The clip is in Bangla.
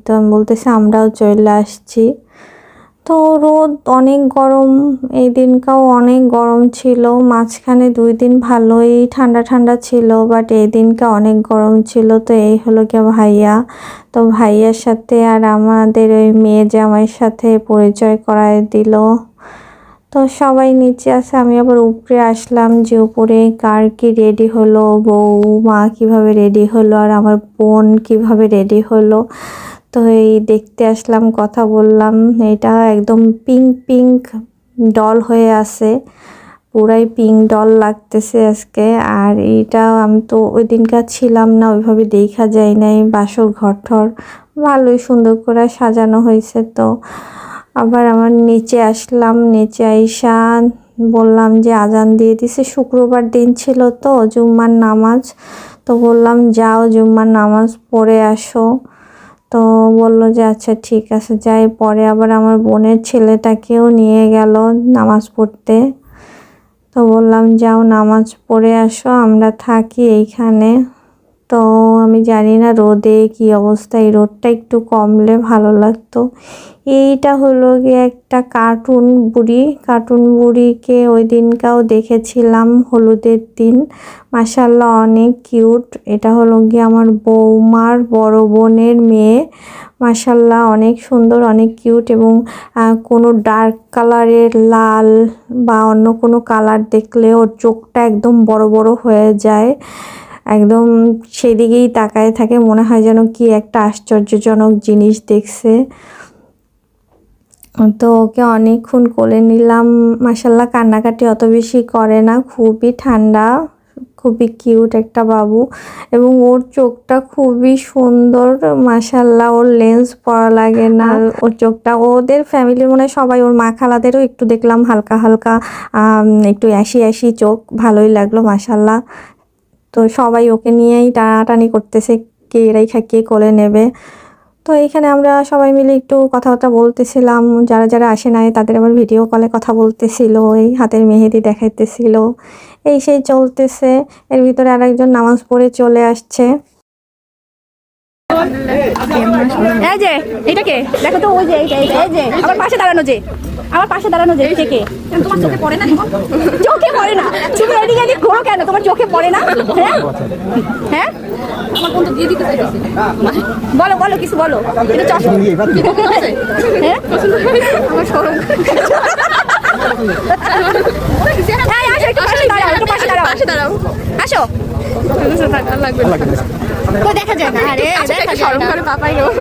তো আমি বলতেছি আমরাও চলে আসছি। তো রোদ অনেক গরম, এই দিনটাও অনেক গরম ছিল। মাঝখানে 2 দিন ভালোই ঠান্ডা ঠান্ডা ছিল, বাট এই দিনটা অনেক গরম ছিল। তো এই হলো কি ভাইয়া, তো ভাইয়ার সাথে আর আমাদের ওই মেয়ে জামাইয়ের সাথে পরিচয় করায় দিল। তো সবাই নিচে আছে, আমি আবার উপরে আসলাম যে উপরে কার কি রেডি হলো, বউ মা কিভাবে রেডি হলো আর আমার বোন কিভাবে রেডি হলো। তো এই দেখতে আসলাম, কথা বললাম। এটা একদম পিঙ্ক পিঙ্ক ডল হয়ে আছে, পুরাই পিঙ্ক ডল লাগতেছে আজকে। আর এটা আমি তো ওই দিনকার ছিলাম না, ওইভাবে দেখা যায় নাই। বাসর ঘর ঠর ভালোই সুন্দর করে সাজানো হয়েছে। তো আবার আমার নিচে আসলাম, নিচে আইসা বললাম যে আজান দিয়ে দিছে, শুক্রবার দিন ছিল তো জুম্মার নামাজ। তো বললাম যাও জুম্মার নামাজ পড়ে আসো। তো বলল যে আচ্ছা ঠিক আছে যাই। পরে আবার আমার বোনের ছেলেটাকেও নিয়ে গেল নামাজ পড়তে। তো বললাম যাও নামাজ পড়ে আসো, আমরা থাকি এইখানে। তো আমি জানি না রোদে কি অবস্থা, এই রোদটা একটু কমলে ভালো লাগতো। এইটা হলো গিয়ে একটা কার্টুন বুড়িকে ওই দিনকাও দেখেছিলাম হলুদের দিন। মাশাআল্লাহ অনেক কিউট। এটা হলো গিয়ে আমার বৌমার বড় বোনের মেয়ে। মাশাআল্লাহ অনেক সুন্দর, অনেক কিউট। এবং কোনো ডার্ক কালারের লাল বা অন্য কোনো কালার দেখলে ওর চোখটা একদম বড় বড় হয়ে যায়, একদম সেদিকেই তাকায় থাকে, মনে হয় যেন কি একটা আশ্চর্যজনক জিনিস দেখছে। তো ওকে অনেকক্ষণ কোলে নিলাম। মাশাআল্লাহ কান্নাকাটি অত বেশি করে না, খুবই ঠান্ডা, খুবই কিউট একটা বাবু। এবং ওর চোখটা খুবই সুন্দর মাশাআল্লাহ, ওর লেন্স পরা লাগে না। ওর চোখটা, ওদের ফ্যামিলির মনে হয় সবাই, ওর মা খালাদেরও একটু দেখলাম হালকা হালকা একটু অ্যাশি চোখ, ভালোই লাগলো মাশাআল্লাহ। তো সবাই ওকে নিয়েই টানাটানি করতেছে, কে রেখা কে কোলে নেবে। তো এইখানে আমরা সবাই মিলে একটু কথাবার্তা বলতেছিলাম, যারা যারা আসে নাই তাদের আবার ভিডিও কলে কথা বলতেছিল, এই হাতের মেহেদি দেখাইতেছিল, এই সেই চলতেছে। এর ভিতরে আরেকজন নামাজ পড়ে চলে আসছে। এই যে এটা কে দেখো তো, ওই যে এই যে আমার পাশে দাঁড়ানো যে কে তোমার চোখে পড়ে না? চোখে পড়ে না? তুমি এদিকে ঘোরো কেন, তোমার চোখে পড়ে না? হ্যাঁ আমার কোন তো দিয়ে দিতে চাইছে, বলো বলো কিছু বলো। এটা চশমা হ্যাঁ আমার শরম। হ্যাঁ আসো, একটু পাশে দাঁড়াও, আসো। তো দেখা যায় না, আরে দেখা যায় না।